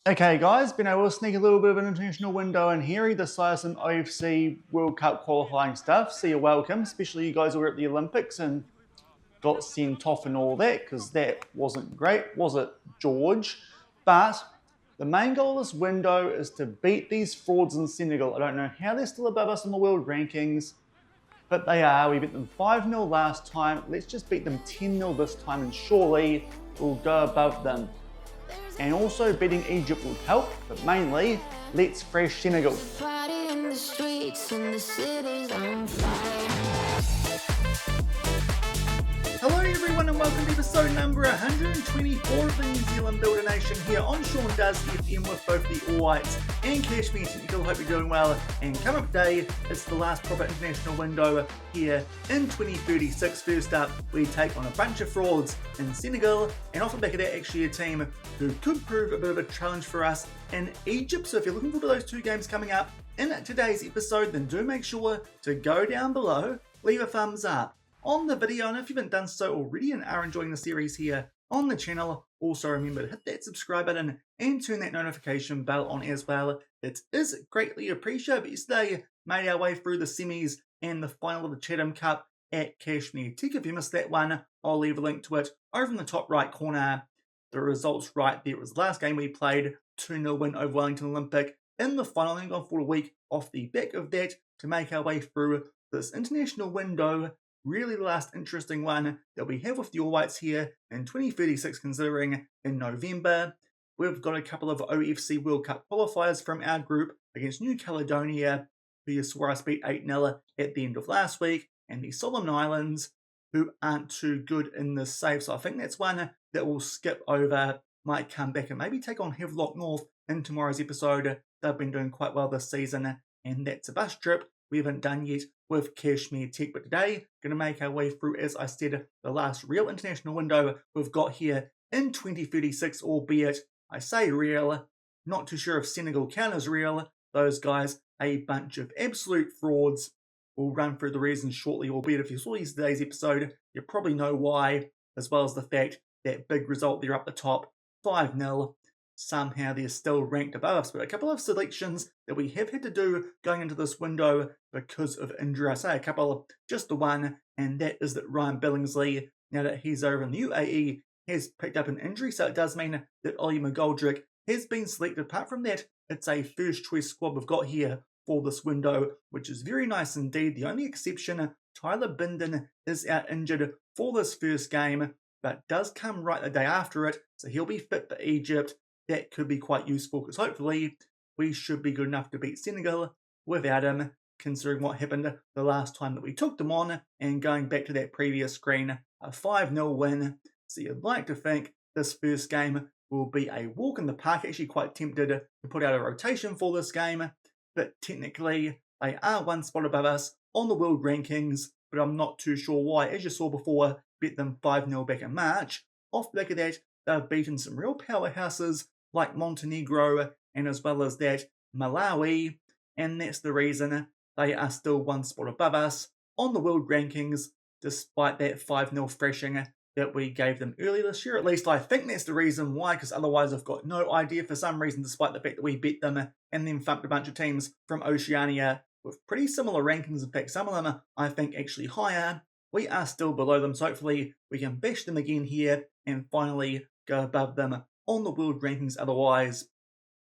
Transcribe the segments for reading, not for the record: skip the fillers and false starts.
Okay guys, been able to sneak a little bit of an international window in here, either side some OFC World Cup qualifying stuff, so you're welcome, especially you guys who were at the Olympics and got sent off and all that, because that wasn't great, was it, George? But the main goal of this window is to beat these frauds in Senegal. I don't know how they're still above us in the world rankings, but they are. We beat them 5-0 last time. Let's just beat them 10-0 this time, and surely we'll go above them. And also beating Egypt would help, but mainly, let's fresh Senegal. Party in the streets and the city's on fire. Hello everyone and welcome to episode number 124 of the New Zealand Builder Nation here on Shaun Does FM with both the All Whites and Kashmir Technical. Hope you're doing well. And coming up today, it's the last proper international window here in 2036. First up, we take on a bunch of frauds in Senegal, and off the back of that, actually a team who could prove a bit of a challenge for us in Egypt. So if you're looking forward to those two games coming up in today's episode, then do make sure to go down below, leave a thumbs up on the video, and if you haven't done so already and are enjoying the series here on the channel, also remember to hit that subscribe button and turn that notification bell on as well. It is greatly appreciated. But yesterday made our way through the semis and the final of the Chatham Cup at Kashmir Tech. If you missed that one, I'll leave a link to it over in the top right corner. The results right there. It was the last game we played, 2-0 win over Wellington Olympic in the final, and gone for a week off the back of that to make our way through this international window. Really the last interesting one that we have with the All Whites here in 2036, considering in November we've got a couple of OFC World Cup qualifiers from our group against New Caledonia, who you saw us beat 8-0 at the end of last week, and the Solomon Islands, who aren't too good in this save. So I think that's one that we'll skip over, might come back and maybe take on Havelock North in tomorrow's episode. They've been doing quite well this season, and that's a bus trip we haven't done yet with Kashmir Tech. But today, going to make our way through, as I said, the last real international window we've got here in 2036, albeit, I say real, not too sure if Senegal count as real. Those guys, a bunch of absolute frauds. We'll run through the reasons shortly, albeit if you saw yesterday's episode, you probably know why, as well as the fact that big result there up the top, 5-0. Somehow they're still ranked above us, but a couple of selections that we have had to do going into this window because of injury. I say a couple, just the one, and that is that Ryan Billingsley, now that he's over in the UAE, has picked up an injury, so it does mean that Ollie McGoldrick has been selected. Apart from that, it's a first choice squad we've got here for this window, which is very nice indeed. The only exception, Tyler Bindon is out injured for this first game, but does come right the day after it, so he'll be fit for Egypt. That could be quite useful, because hopefully we should be good enough to beat Senegal without him, considering what happened the last time that we took them on. And going back to that previous screen, a 5-0 win. So you'd like to think this first game will be a walk in the park. Actually quite tempted to put out a rotation for this game, but technically they are one spot above us on the world rankings, but I'm not too sure why. As you saw before, beat them 5-0 back in March. Off the back of that, they've beaten some real powerhouses like Montenegro, and as well as that, Malawi, and that's the reason they are still one spot above us on the world rankings, despite that 5-0 thrashing that we gave them earlier this year. At least I think that's the reason why, because otherwise I've got no idea. For some reason, despite the fact that we beat them and then thumped a bunch of teams from Oceania with pretty similar rankings, in fact some of them I think actually higher, we are still below them, so hopefully we can bash them again here and finally go above them on the world rankings. Otherwise,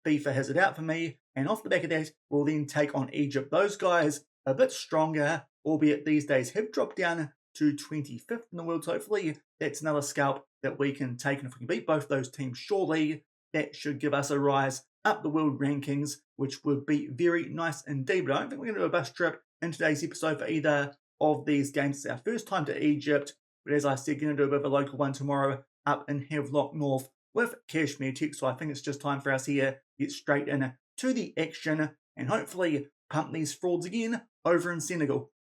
FIFA has it out for me, and off the back of that, we'll then take on Egypt. Those guys a bit stronger, albeit these days have dropped down to 25th in the world, so hopefully that's another scalp that we can take, and if we can beat both those teams, surely that should give us a rise up the world rankings, which would be very nice indeed. But I don't think we're going to do a bus trip in today's episode for either of these games. It's our first time to Egypt, but as I said, going to do a bit of a local one tomorrow up in Havelock North with Kashmir Tech, so I think it's just time for us here to get straight in to the action and hopefully pump these frauds again over in Senegal.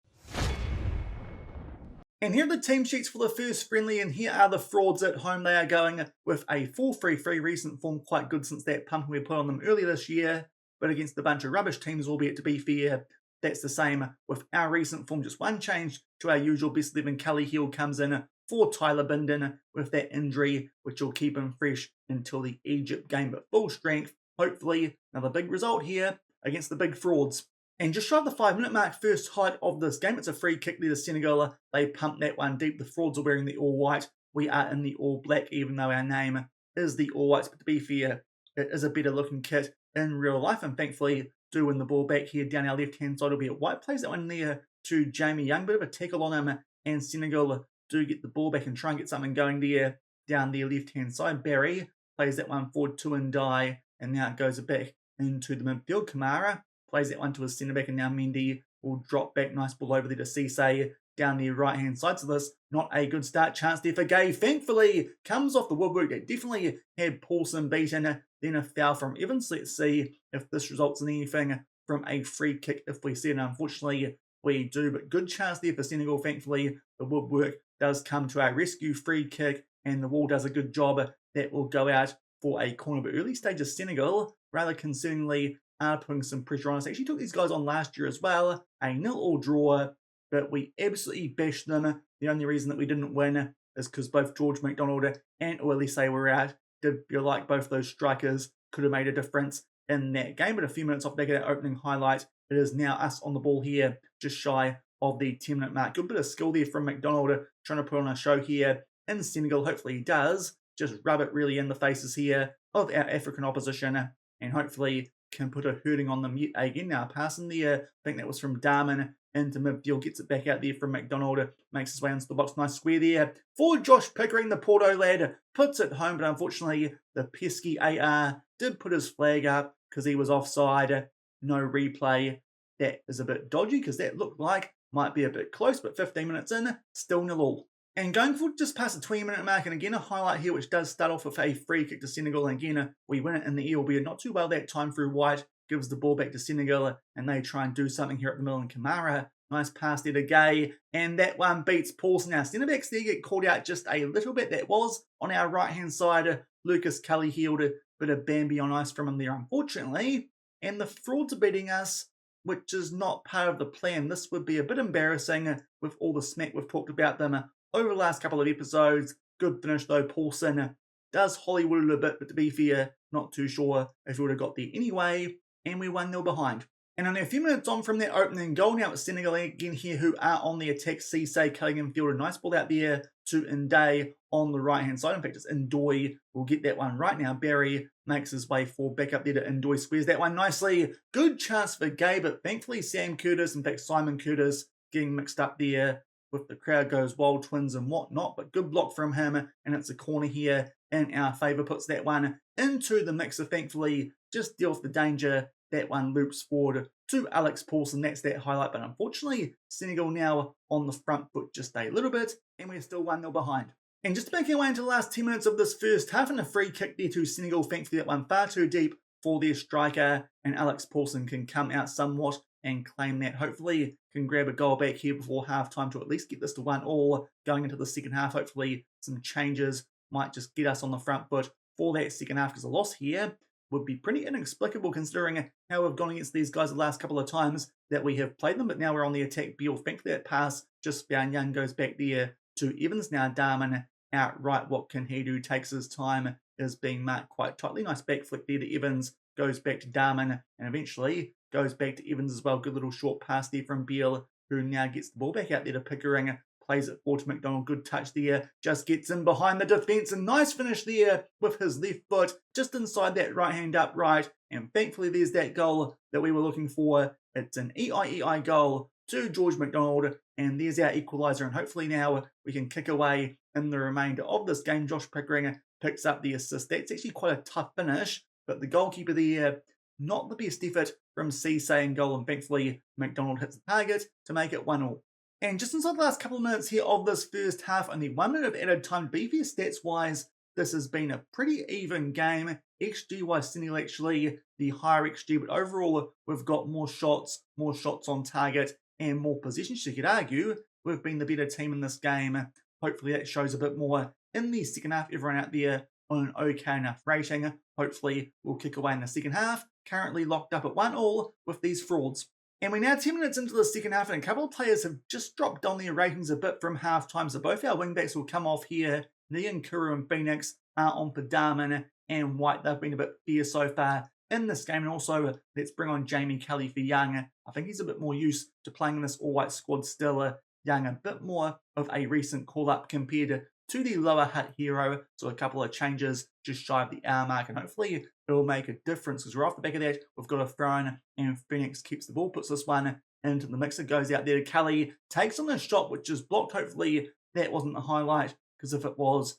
And here are the team sheets for the first friendly, and here are the frauds at home. They are going with a 4-3-3, recent form, quite good since that pumping we put on them earlier this year, but against a bunch of rubbish teams, albeit to be fair, that's the same with our recent form. Just one change to our usual best 11. Cully Hill comes in for Tyler Bindon with that injury, which will keep him fresh until the Egypt game. But full strength, hopefully another big result here against the big frauds. And just shy of the 5-minute mark, first height of this game, it's a free kick there to Senegal. They pump that one deep. The frauds are wearing the all white. We are in the all black, even though our name is the all whites. But to be fair, it is a better looking kit in real life, and thankfully do win the ball back here down our left hand side. It'll be a white, plays that one there to Jamie Young, bit of a tackle on him, and Senegal do get the ball back and try and get something going there down the left hand side. Barry plays that one forward to Ndai, and now it goes back into the midfield. Kamara plays that one to his centre back, and now Mendy will drop back. Nice ball over there to Cisse down the right hand side. So this not a good start. Chance there for Gay. Thankfully comes off the woodwork. That definitely had Paulson beaten. Then a foul from Evans. Let's see if this results in anything from a free kick if we see it. Unfortunately we do, but good chance there for Senegal. Thankfully the woodwork does come to our rescue. Free kick, and the wall does a good job. That will go out for a corner. But early stages Senegal rather concerningly are putting some pressure on us. Actually took these guys on last year as well. A 0-0 draw, but we absolutely bashed them. The only reason that we didn't win is because both George McDonald and Olise were out. Did feel like both those strikers could have made a difference in that game. But a few minutes off back of that opening highlight, it is now us on the ball here, just shy of the 10-minute mark. Good bit of skill there from McDonald, trying to put on a show here in Senegal. Hopefully he does. Just rub it really in the faces here of our African opposition, and hopefully can put a hurting on them yet again. Now passing there, I think that was from Darman into midfield, gets it back out there from McDonald, makes his way into the box. Nice square there for Josh Pickering, the Porto lad, puts it home, but unfortunately the pesky AR did put his flag up because he was offside. No replay. That is a bit dodgy because that looked like might be a bit close, but 15 minutes in, still 0-0. And going forward just past the 20-minute mark, and again a highlight here which does start off with a free kick to Senegal, and again we win it in the air, albeit not too well that time through White, gives the ball back to Senegal, and they try and do something here at the middle, and Kamara, nice pass there to Gay, and that one beats Paulson. Now centre backs there get called out just a little bit. That was on our right hand side. Lucas Cully healed a bit of Bambi on ice from him there, unfortunately, and the frauds are beating us, which is not part of the plan. This would be a bit embarrassing with all the smack we've talked about them over the last couple of episodes. Good finish though. Paulson does Hollywood a bit, but to be fair, not too sure if he would have got there anyway. And we 1-0 behind. And only a few minutes on from their opening goal, now it's Senegal again here who are on the attack. Cisse cutting in field, a nice ball out there to Ndai on the right hand side. In fact, it's Ndoi will get that one right now. Barry makes his way forward, back up there to Ndoi, squares that one nicely. Good chance for Gay, but thankfully Sam Curtis, in fact Simon Curtis, getting mixed up there with the crowd goes wild, twins and whatnot, but good block from him, and it's a corner here in our favour, puts that one into the mixer. Thankfully just deal with the danger. That one loops forward to Alex Paulson. That's that highlight, but unfortunately Senegal now on the front foot just a little bit, and we're still 1-0 behind. And just making our way into the last 10 minutes of this first half, and a free kick there to Senegal. Thankfully that one far too deep for their striker, and Alex Paulson can come out somewhat and claim that. Hopefully can grab a goal back here before half-time to at least get this to 1-1 going into the second half. Hopefully some changes might just get us on the front foot for that second half, because a loss here would be pretty inexplicable considering how we've gone against these guys the last couple of times that we have played them. But now we're on the attack. Beal, thankfully that pass just found Young, goes back there to Evans. Now Darman out right. What can he do? Takes his time, is being marked quite tightly. Nice back flick there to Evans, goes back to Darman, and eventually goes back to Evans as well. Good little short pass there from Beal, who now gets the ball back out there to Pickering. Plays it forward to McDonald. Good touch there. Just gets in behind the defence. And nice finish there with his left foot just inside that right hand upright. And thankfully there's that goal that we were looking for. It's an EIEI goal to George McDonald. And there's our equaliser. And hopefully now we can kick away in the remainder of this game. Josh Pickering picks up the assist. That's actually quite a tough finish. But the goalkeeper there, not the best effort from Cisse in goal. And thankfully McDonald hits the target to make it 1-1. And just inside the last couple of minutes here of this first half, only 1 minute of added time. To be fair, stats-wise, this has been a pretty even game. XG-wise, Senegal actually the higher XG, but overall we've got more shots on target, and more possessions. You could argue we've been the better team in this game. Hopefully that shows a bit more in the second half. Everyone out there on an okay enough rating. Hopefully we'll kick away in the second half. Currently locked up at 1-1 with these frauds. And we're now 10 minutes into the second half, and a couple of players have just dropped down their ratings a bit from half-time. So both our wingbacks will come off here. Nian Kuru and Phoenix are on for Darman and White. They've been a bit fierce so far in this game. And also, let's bring on Jamie Kelly for Young. I think he's a bit more used to playing in this all-white squad still. Young, a bit more of a recent call-up compared to the lower hut hero. So a couple of changes just shy of the hour mark, and hopefully it'll make a difference, because we're off the back of that. We've got a throw-in, and Phoenix keeps the ball, puts this one into the mixer, goes out there to Kelly, takes on the shot, which is blocked. Hopefully that wasn't the highlight, because if it was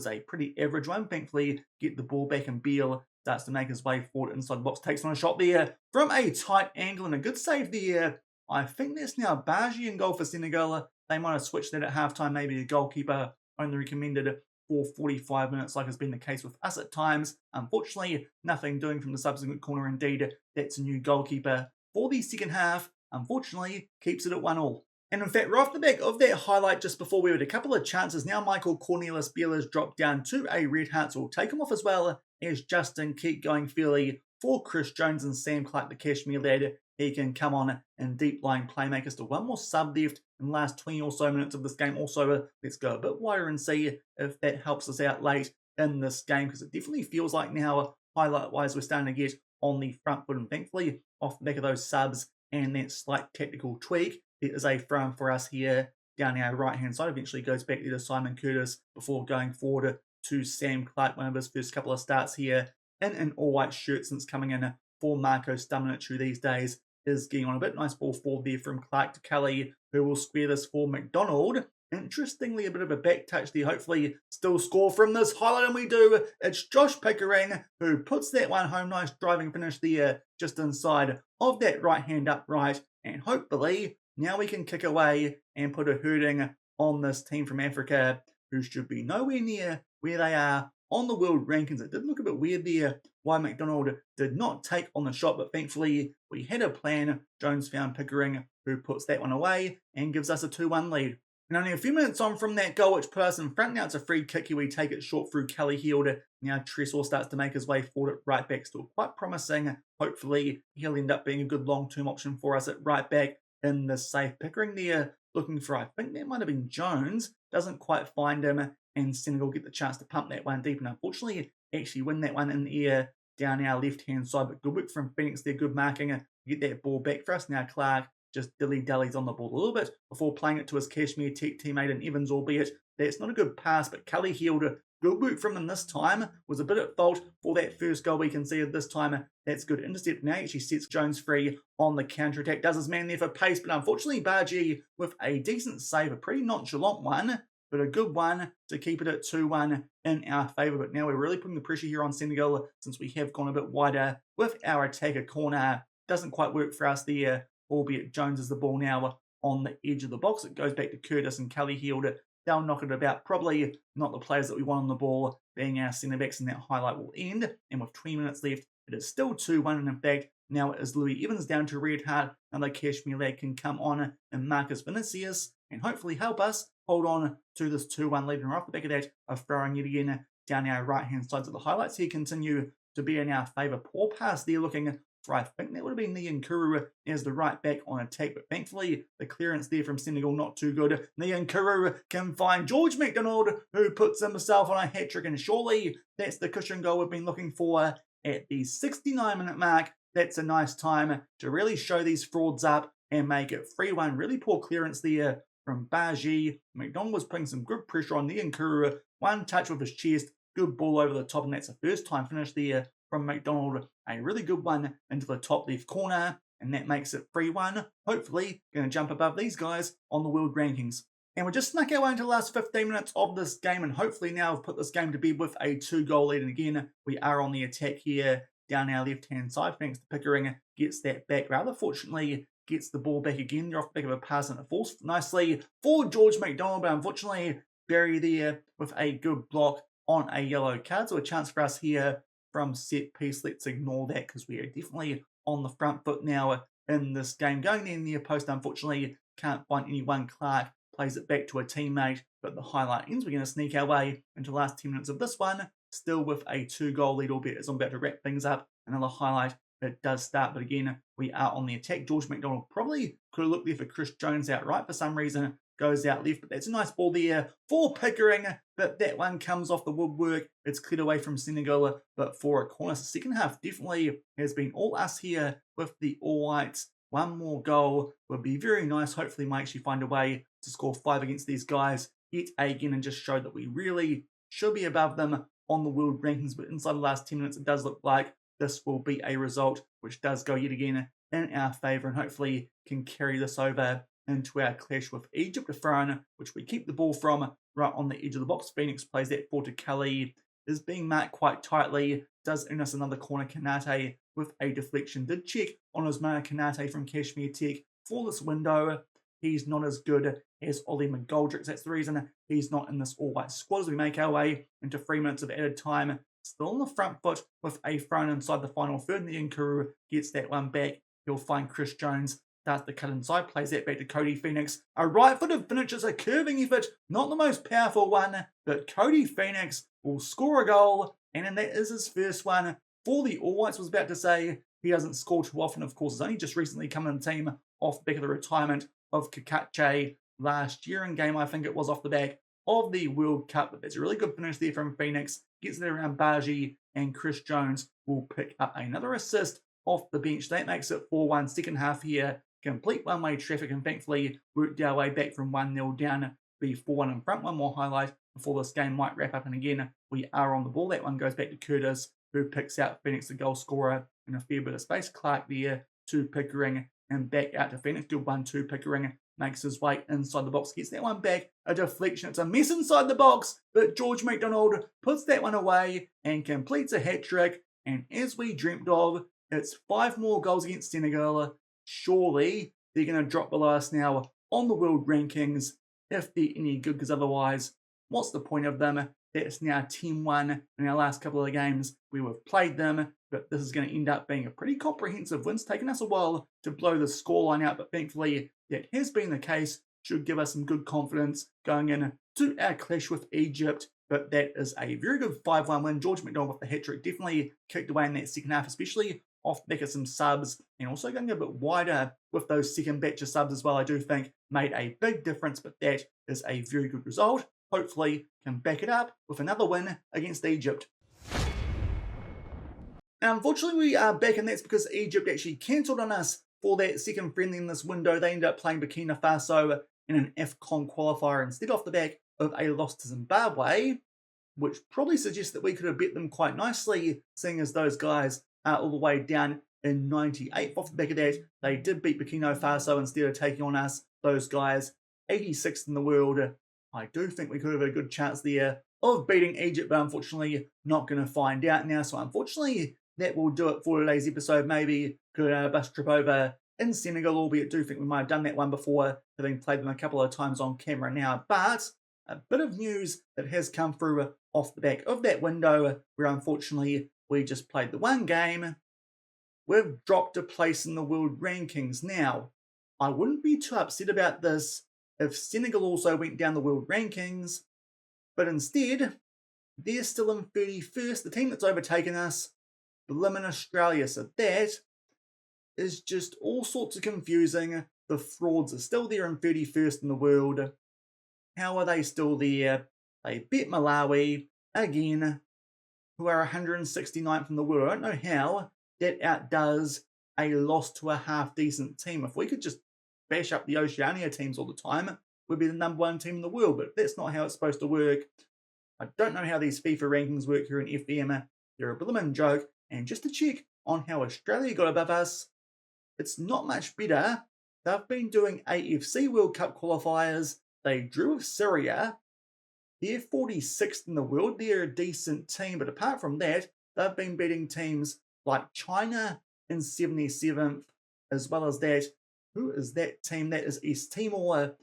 a pretty average one. Thankfully, get the ball back, and Beal starts to make his way forward inside the box, takes on a shot there from a tight angle, and a good save there. I think that's now Baji in goal for Senegal. They might have switched that at halftime. Maybe a goalkeeper only recommended for 45 minutes, like has been the case with us at times. Unfortunately, nothing doing from the subsequent corner. Indeed, that's a new goalkeeper for the second half. Unfortunately, keeps it at 1-1. And in fact, right off the back of that highlight just before, we had a couple of chances. Now Michael Cornelius Beal has dropped down to a red heart, so we'll take him off as well as Justin keep going fairly for Chris Jones and Sam Clark, the Kashmir lad. He can come on and deep line playmakers. Still one more sub left in the last 20 or so minutes of this game. Also, let's go a bit wider and see if that helps us out late in this game, because it definitely feels like now, highlight-wise, we're starting to get on the front foot. And thankfully, off the back of those subs and that slight tactical tweak, it is a throw for us here down our right-hand side. Eventually goes back there to Simon Curtis before going forward to Sam Clark, one of his first couple of starts here in an all-white shirt since coming in for Marco Stamenic, who these days is getting on a bit. Nice ball forward there from Clark to Kelly, who will square this for McDonald. Interestingly, a bit of a back touch there. Hopefully still score from this highlight, and we do. It's Josh Pickering who puts that one home. Nice driving finish there just inside of that right hand upright, and hopefully now we can kick away and put a hurting on this team from Africa, who should be nowhere near where they are on the world rankings. It did look a bit weird there why McDonald did not take on the shot, but thankfully we had a plan. Jones found Pickering, who puts that one away and gives us a 2-1 lead. And only a few minutes on from that goal, which put us in front. Now it's a free kick here. We take it short through Kelly Heald. Now Tressor starts to make his way forward at right back. Still quite promising. Hopefully he'll end up being a good long-term option for us at right back in the safe. Pickering there looking for, I think that might have been Jones. Doesn't quite find him, and Senegal get the chance to pump that one deep, and unfortunately actually win that one in the air down our left-hand side. But good work from Phoenix there, good marking. Get that ball back for us. Now Clark just dilly-dallies on the ball a little bit before playing it to his Kashmir teammate in Evans, albeit that's not a good pass, but Kelly Heald, good work from him this time. Was a bit at fault for that first goal. We can see it this time. That's good intercept. Now actually sets Jones free on the counter-attack. Does his man there for pace, but unfortunately Baji with a decent save, a pretty nonchalant one, but a good one to keep it at 2-1 in our favour. But now we're really putting the pressure here on Senegal, since we have gone a bit wider with our attacker corner. Doesn't quite work for us there, albeit Jones is the ball now on the edge of the box. It goes back to Curtis and Kelly Heald. They'll knock it about. Probably not the players that we want on the ball being our centre-backs, and that highlight will end. And with 20 minutes left, it is still 2-1. And in fact, now it is Louis Evans down to red heart. Another Kashmir lad can come on and Marcus Vinicius and hopefully help us hold on to this 2-1 lead. And right off the back of that, of throwing it again down our right-hand side. So the highlights here continue to be in our favour. Poor pass there looking for, I think that would have been Niankuru as the right back on attack, but thankfully the clearance there from Senegal not too good. Niankuru can find George McDonald, who puts himself on a hat-trick, and surely that's the cushion goal we've been looking for at the 69-minute mark. That's a nice time to really show these frauds up and make it 3-1. Really poor clearance there from Baji. McDonald was putting some good pressure on Niankuru. One touch with his chest, good ball over the top, and that's a first time finish there from McDonald. A really good one into the top left corner, and that makes it 3-1. Hopefully going to jump above these guys on the world rankings. And we just snuck our way into the last 15 minutes of this game, and hopefully now we've put this game to bed with a 2-goal lead. And again, we are on the attack here down our left-hand side. Thanks to Pickering, gets that back rather fortunately, gets the ball back again. They're off the back of a pass, and it falls nicely for George McDonald, but unfortunately Barry there with a good block on a yellow card. So a chance for us here from set piece. Let's ignore that, because we are definitely on the front foot now in this game. Going in near post, unfortunately can't find anyone. Clark plays it back to a teammate, but the highlight ends. We're going to sneak our way into the last 10 minutes of this one, still with a 2-goal lead, albeit as I'm about to wrap things up. Another highlight, it does start, but again, we are on the attack. George McDonald probably could have looked there for Chris Jones outright. For some reason, goes out left, but that's a nice ball there for Pickering, but that one comes off the woodwork. It's cleared away from Senegal, but for a corner. So the second half definitely has been all us here with the All Whites. One more goal would be very nice. Hopefully might actually find a way to score 5 against these guys yet again and just show that we really should be above them on the world rankings. But inside the last 10 minutes, it does look like this will be a result which does go yet again in our favour and hopefully can carry this over into our clash with Egypt. A throw-in, which we keep the ball from right on the edge of the box. Phoenix plays that for to Kelly, is being marked quite tightly, does earn us another corner. Kanate with a deflection. Did check on Osmana Kanate from Kashmir Tech for this window. He's not as good as Ollie McGoldrick. That's the reason he's not in this all-white squad as we make our way into 3 minutes of added time. Still on the front foot with a throw inside the final third. And the Nkuru gets that one back. He'll find Chris Jones. Starts the cut inside, plays that back to Cody Phoenix. A right-footed finish is a curving effort, not the most powerful one, but Cody Phoenix will score a goal, and that is his first one for the All Whites. Was about to say he doesn't score too often, of course. He's only just recently come in the team off the back of the retirement of Kakache last year in game, I think it was, off the back of the World Cup. But there's a really good finish there from Phoenix. Gets it around Baji, and Chris Jones will pick up another assist off the bench. That makes it 4-1 second half here. Complete one-way traffic and thankfully worked our way back from 1-0 down to be 4-1 in front. One more highlight before this game might wrap up, and again we are on the ball. That one goes back to Curtis, who picks out Phoenix, the goal scorer, in a fair bit of space. Clark there to Pickering and back out to Phoenix. Do 1-2. Pickering makes his way inside the box, gets that one back. A deflection. It's a mess inside the box, but George McDonald puts that one away and completes a hat-trick. And as we dreamt of, it's 5 more goals against Senegal. Surely they're going to drop below us now on the world rankings if they're any good, because otherwise, what's the point of them? That's now 10-1 in our last couple of games. We have played them, but this is going to end up being a pretty comprehensive win. It's taken us a while to blow the scoreline out, but thankfully that has been the case. Should give us some good confidence going into our clash with Egypt. But that is a very good 5-1 win. George McDonald with the hat-trick definitely kicked away in that second half, especially off the back of some subs, and also going a bit wider with those second batch of subs as well, I do think made a big difference, but that is a very good result. Hopefully can back it up with another win against Egypt. Now, unfortunately, we are back, and that's because Egypt actually cancelled on us for that second friendly in this window. They ended up playing Burkina Faso in an AFCON qualifier instead, off the back of a loss to Zimbabwe, which probably suggests that we could have bet them quite nicely, seeing as those guys all the way down in 98th. Off the back of that, they did beat Burkina Faso instead of taking on us, those guys, 86th in the world. I do think we could have a good chance there of beating Egypt, but unfortunately not going to find out now. So unfortunately, that will do it for today's episode. Maybe could bus trip over in Senegal, albeit do think we might have done that one before, having played them a couple of times on camera now. But a bit of news that has come through off the back of that window, where unfortunately we just played the one game. We've dropped a place in the world rankings. Now, I wouldn't be too upset about this if Senegal also went down the world rankings, but instead, they're still in 31st. The team that's overtaken us, blimmin' Australia. So that is just all sorts of confusing. The frauds are still there in 31st in the world. How are they still there? They beat Malawi again, who are 169th in the world. I don't know how that outdoes a loss to a half-decent team. If we could just bash up the Oceania teams all the time, we'd be the #1 team in the world, but that's not how it's supposed to work. I don't know how these FIFA rankings work here in FM. They're a blimmin' joke. And just to check on how Australia got above us, it's not much better. They've been doing AFC World Cup qualifiers. They drew with Syria. They're 46th in the world. They're a decent team, but apart from that, they've been beating teams like China in 77th, as well as that. Who is that team? That is East Timor.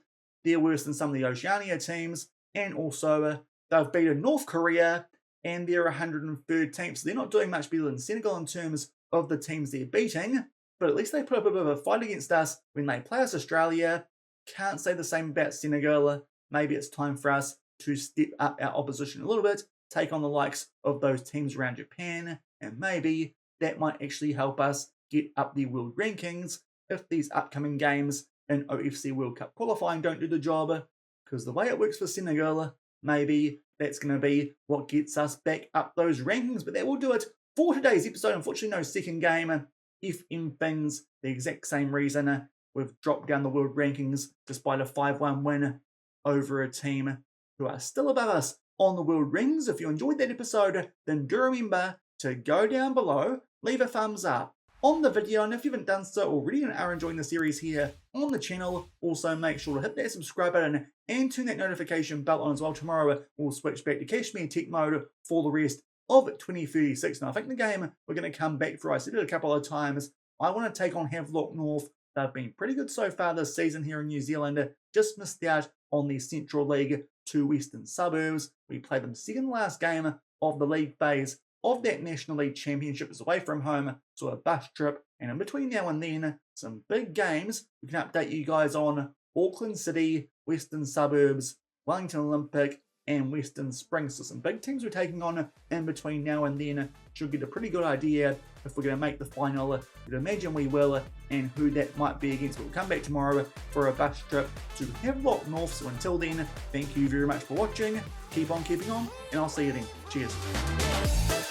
They're worse than some of the Oceania teams. And also, they've beaten North Korea, and they're 113th. So they're not doing much better than Senegal in terms of the teams they're beating, but at least they put up a bit of a fight against us when they play us Australia. Can't say the same about Senegal. Maybe it's time for us to step up our opposition a little bit, take on the likes of those teams around Japan, and maybe that might actually help us get up the world rankings if these upcoming games in OFC World Cup qualifying don't do the job, because the way it works for Senegal, maybe that's going to be what gets us back up those rankings. But that will do it for today's episode. Unfortunately, no second game. FM things, the exact same reason. We've dropped down the world rankings despite a 5-1 win over a team who are still above us on the world rankings. If you enjoyed that episode, then do remember to go down below, leave a thumbs up on the video, and if you haven't done so already and are enjoying the series here on the channel, also make sure to hit that subscribe button and turn that notification bell on as well. Tomorrow we'll switch back to Kashmir Tech mode for the rest of 2036. Now I think the game we're going to come back for, I said it a couple of times, I want to take on Havelock North. They've been pretty good so far this season here in New Zealand, just missed out on the Central League to Western Suburbs. We played them second last game of the league phase of that National League Championship. Is away from home, so a bus trip, and in between now and then, some big games. We can update you guys on Auckland City, Western Suburbs, Wellington Olympic, and Western Springs. So some big teams we're taking on in between now and then. Should get a pretty good idea if we're going to make the final. You'd imagine we will, and who that might be against. But we'll come back tomorrow for a bus trip to Havelock North. So until then, thank you very much for watching. Keep on keeping on, and I'll see you then. Cheers.